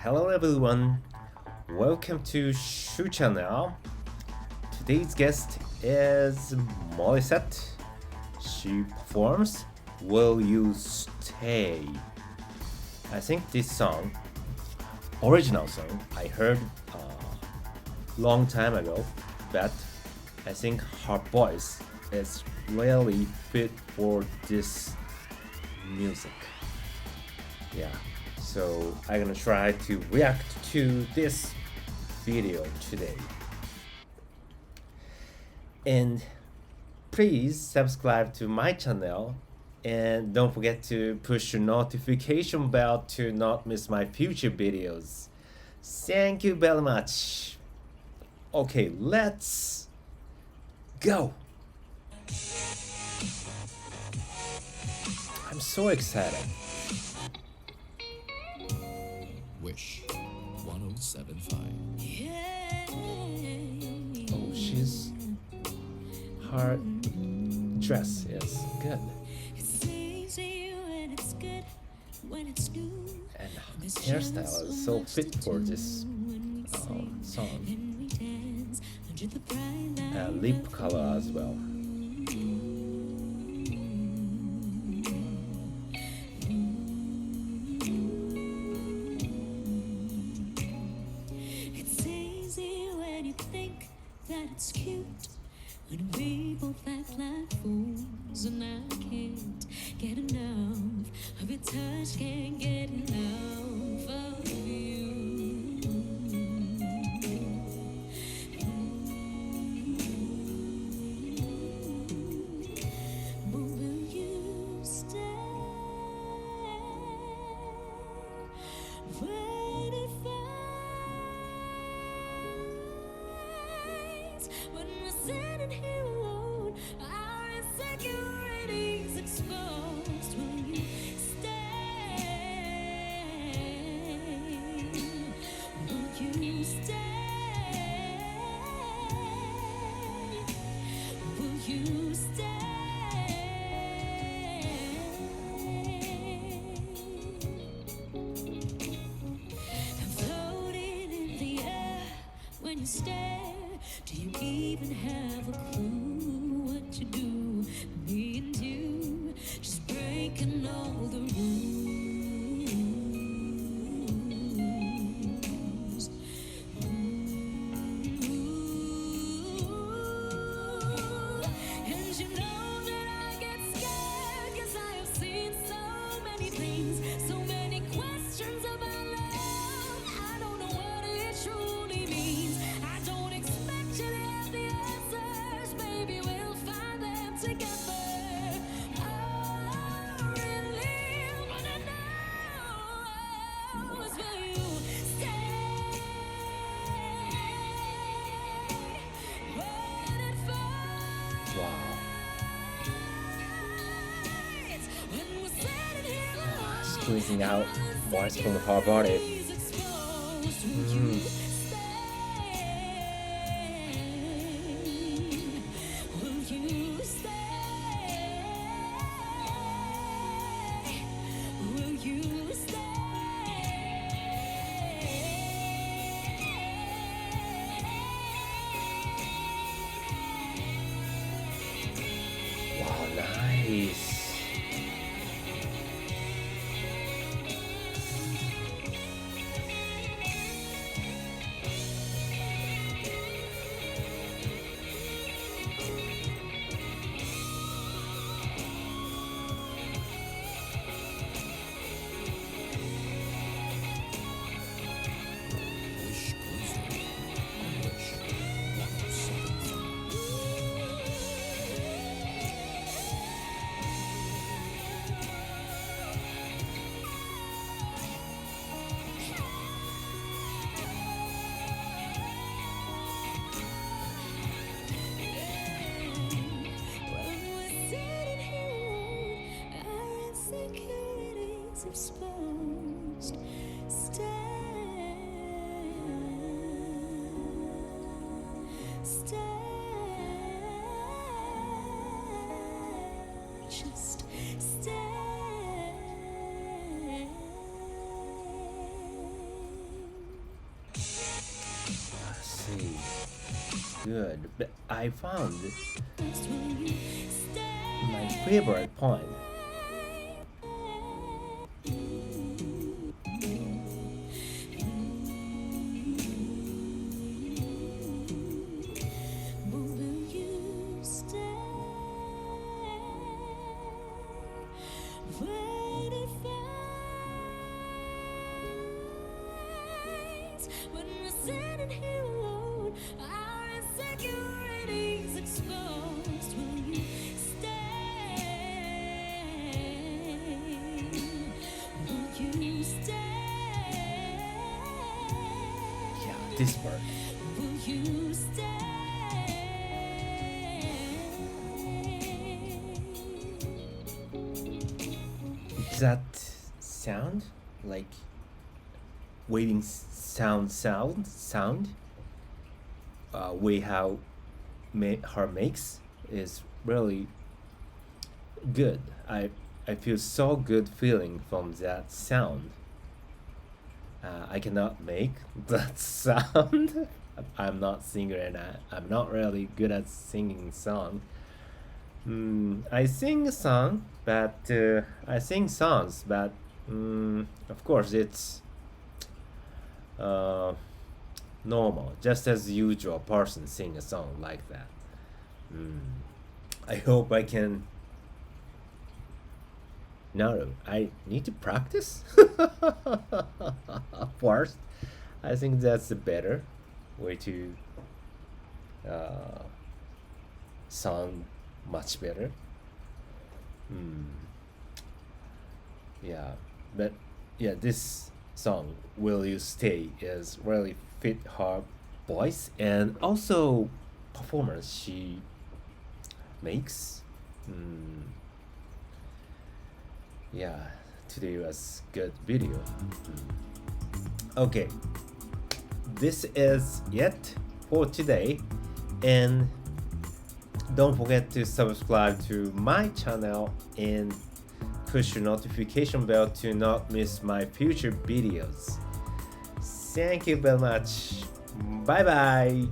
Hello everyone, welcome to Shu channel. Today's guest is Morissette. She performs Will You Stay? I think this song, original song, I heard long time ago, but I think her voice is really fit for this music. Yeah, so I'm gonna try to react to this video today. And please subscribe to my channel and don't forget to push the notification bell to not miss my future videos. Thank you very much. Okay, let's go. I'm so excited. Wish 1075. Oh, her dress is good. And hairstyle is so fit for this song. Lip color as well. It's cute when we both act like fools, and I can't get enough of your touch, can't get enough of you. But will you stay when it when we're sitting here alone, our insecurities exposed? Will you stay? Will you stay? Will you stay? I'm floating in the air when you stare. Do you even have a clue what you do? Me and you just breaking all the rules. And you know that I get scared, 'cause I have seen so many things, so many questions about love. I don't know what it truly means. I don't expect you to have the answers. Maybe we'll find them together. I really wanna know is will you stay when it fights? Wow. When we're sitting here alone, Squeezing out voice from her body. Wow, nice. Wish cuisine. Wish 1075. Exposed. Stay, just stay. see. Good. But I found my favorite point. Will you stay? When it fades, when we're sitting here alone, our insecurities exposed. Will you stay? Will you stay? Yeah, this part. Will you stay? That sound, like waiting sound, way how her makes is really good. I feel so good feeling from that sound. I cannot make that sound. I'm not singer and I'm not really good at singing song. I sing a song, but I sing songs, but of course it's normal, just as usual person sing a song like that. I hope I can. No, I need to practice first. I think that's the better way to sound much better. Yeah, but yeah, this song "Will You Stay" is really fit her voice and also performance she makes. Yeah, today was good video. Okay, this is it for today, and don't forget to subscribe to my channel and push your notification bell to not miss my future videos. Thank you very much. Bye bye.